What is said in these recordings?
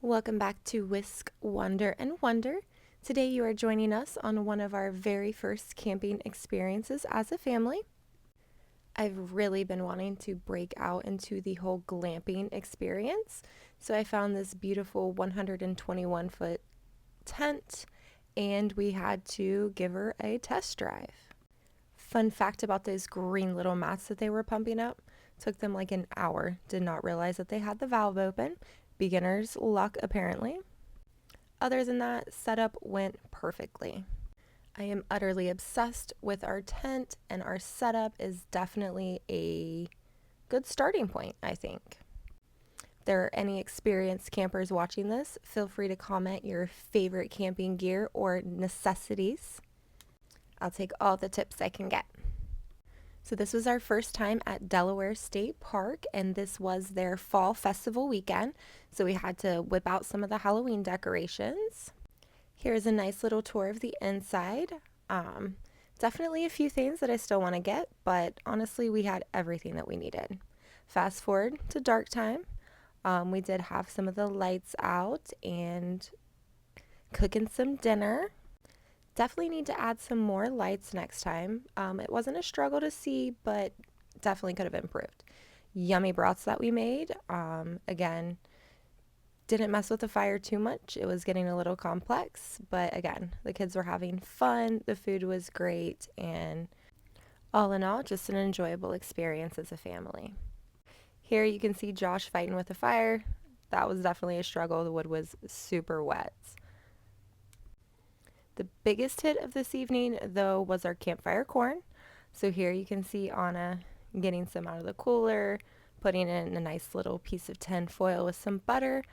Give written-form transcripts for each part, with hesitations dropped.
Welcome back to Whisk, Wonder, and Wonder. Today you are joining us on one of our very first camping experiences as a family. I've really been wanting to break out into the whole glamping experience, so I found this beautiful 121-foot tent and we had to give her a test drive. Fun fact about those green little mats that they were pumping up, took them like an hour. Did not realize that they had the valve open. Beginner's luck, apparently. Other than that, setup went perfectly. I am utterly obsessed with our tent, and our setup is definitely a good starting point, I think. If there are any experienced campers watching this, feel free to comment your favorite camping gear or necessities. I'll take all the tips I can get. So this was our first time at Delaware State Park, and this was their fall festival weekend. So we had to whip out some of the Halloween decorations. Here's a nice little tour of the inside. Definitely a few things that I still want to get, but honestly, we had everything that we needed. Fast forward to dark time. We did have some of the lights out and cooking some dinner. Definitely need to add some more lights next time. It wasn't a struggle to see, but definitely could have improved. Yummy broths that we made. Again, didn't mess with the fire too much. It was getting a little complex, but again, the kids were having fun. The food was great, and all in all, just an enjoyable experience as a family. Here you can see Josh fighting with the fire. That was definitely a struggle. The wood was super wet. The biggest hit of this evening, though, was our campfire corn. So here you can see Anna getting some out of the cooler, putting it in a nice little piece of tin foil with some butter,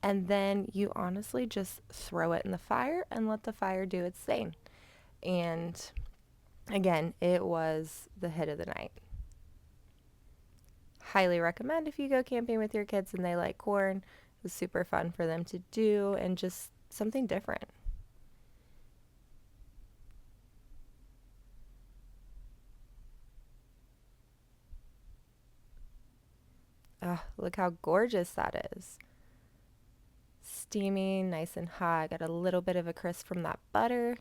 and then you honestly just throw it in the fire and let the fire do its thing. And again, it was the hit of the night. Highly recommend if you go camping with your kids and they like corn. It was super fun for them to do and just something different. Look how gorgeous that is. Steaming, nice and hot. Got a little bit of a crisp from that butter.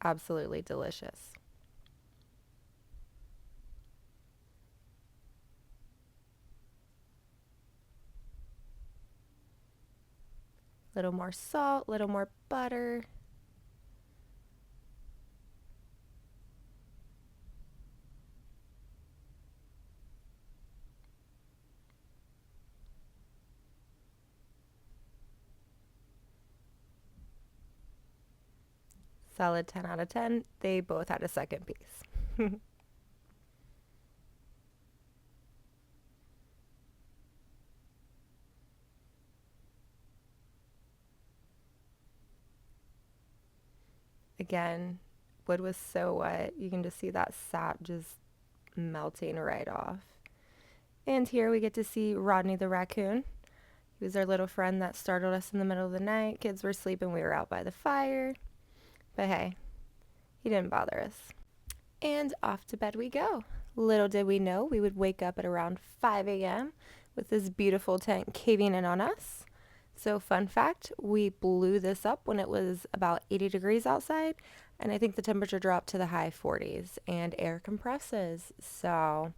Absolutely delicious. Little more salt, little more butter. Solid 10 out of 10. They both had a second piece. Again, wood was so wet. You can just see that sap just melting right off. And here we get to see Rodney the raccoon. He was our little friend that startled us in the middle of the night. Kids were sleeping, we were out by the fire. But hey, he didn't bother us. And off to bed we go. Little did we know we would wake up at around 5 a.m. with this beautiful tent caving in on us. So, fun fact, we blew this up when it was about 80 degrees outside, and I think the temperature dropped to the high 40s, and air compresses. So,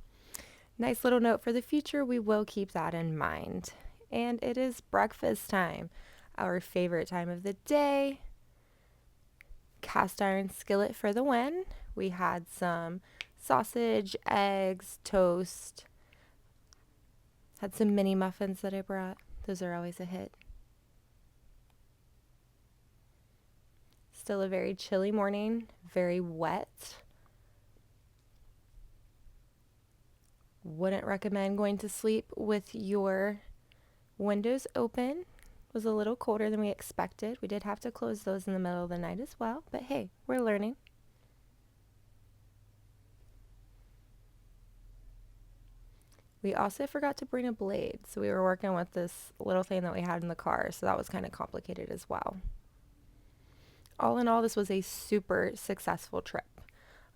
nice little note for the future. We will keep that in mind. And it is breakfast time, our favorite time of the day. Cast iron skillet for the win. We had some sausage, eggs, toast. Had some mini muffins that I brought. Those are always a hit. Still a very chilly morning, very wet. Wouldn't recommend going to sleep with your windows open. It was a little colder than we expected. We did have to close those in the middle of the night as well, but hey, we're learning. We also forgot to bring a blade, so we were working with this little thing that we had in the car, so that was kind of complicated as well. All in all, this was a super successful trip.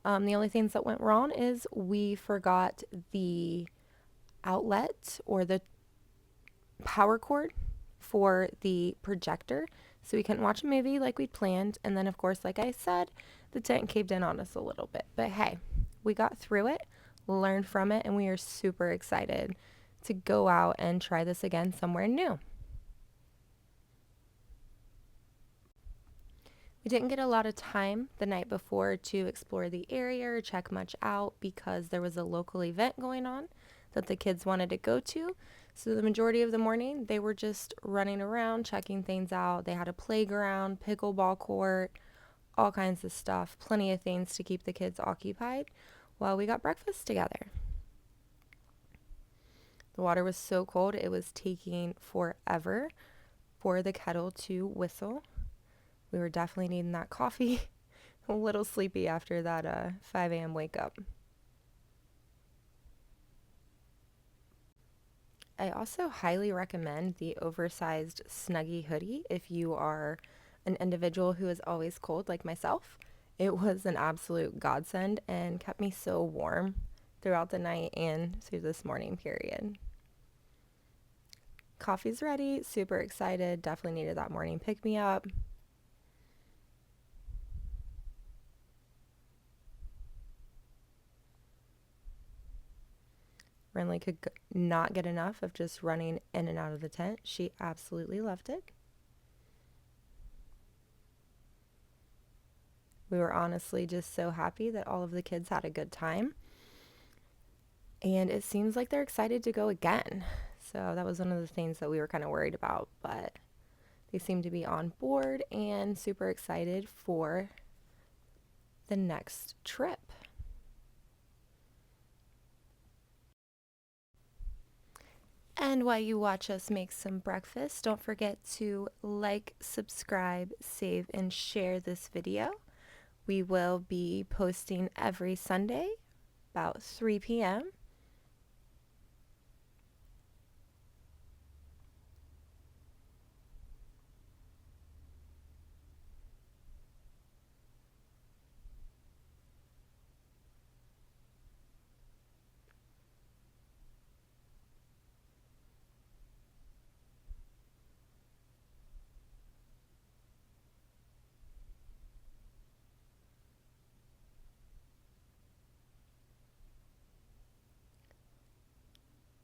The only things that went wrong is we forgot the outlet or the power cord for the projector, so we couldn't watch a movie like we'd planned. And then, of course, like I said, the tent caved in on us a little bit. But hey, we got through it, learned from it, and we are super excited to go out and try this again somewhere new. We didn't get a lot of time the night before to explore the area or check much out because there was a local event going on that the kids wanted to go to. So the majority of the morning, they were just running around, checking things out. They had a playground, pickleball court, all kinds of stuff, plenty of things to keep the kids occupied while we got breakfast together. The water was so cold, it was taking forever for the kettle to whistle. We were definitely needing that coffee. A little sleepy after that 5 a.m. wake up. I also highly recommend the oversized Snuggie hoodie if you are an individual who is always cold like myself. It was an absolute godsend and kept me so warm throughout the night and through this morning period. Coffee's ready, super excited, definitely needed that morning pick me up. Renly could not get enough of just running in and out of the tent. She absolutely loved it. We were honestly just so happy that all of the kids had a good time. And it seems like they're excited to go again. So that was one of the things that we were kind of worried about. But they seem to be on board and super excited for the next trip. And while you watch us make some breakfast, don't forget to like, subscribe, save, and share this video. We will be posting every Sunday about 3 p.m.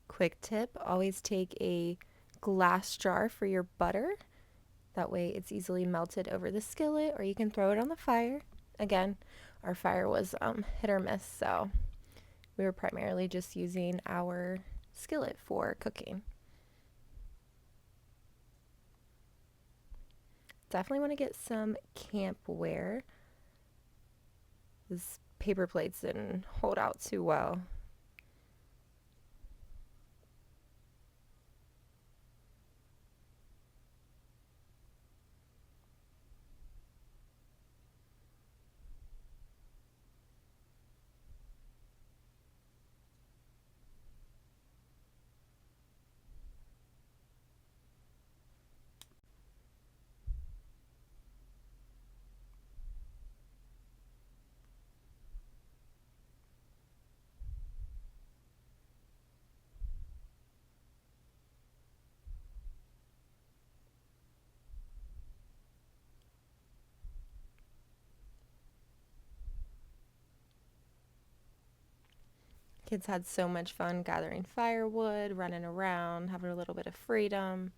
Quick tip, always take a glass jar for your butter. That way it's easily melted over the skillet, or you can throw it on the fire. Again, our fire was hit or miss, so we were primarily just using our skillet for cooking. Definitely want to get some campware. This paper plates didn't hold out too well. Kids had so much fun gathering firewood, running around, having a little bit of freedom.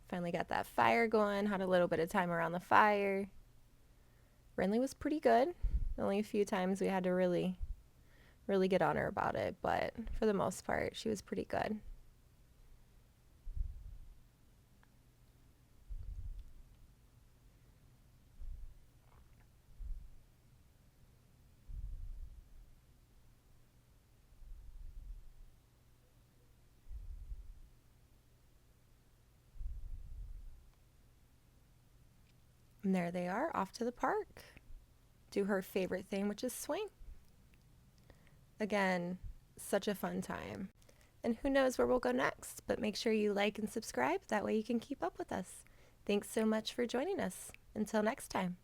Finally got that fire going, had a little bit of time around the fire. Renly was pretty good. Only a few times we had to really get on her about it, but for the most part, she was pretty good. And there they are, off to the park. Do her favorite thing, which is swing. Again, such a fun time. And who knows where we'll go next, but make sure you like and subscribe. That way you can keep up with us. Thanks so much for joining us. Until next time.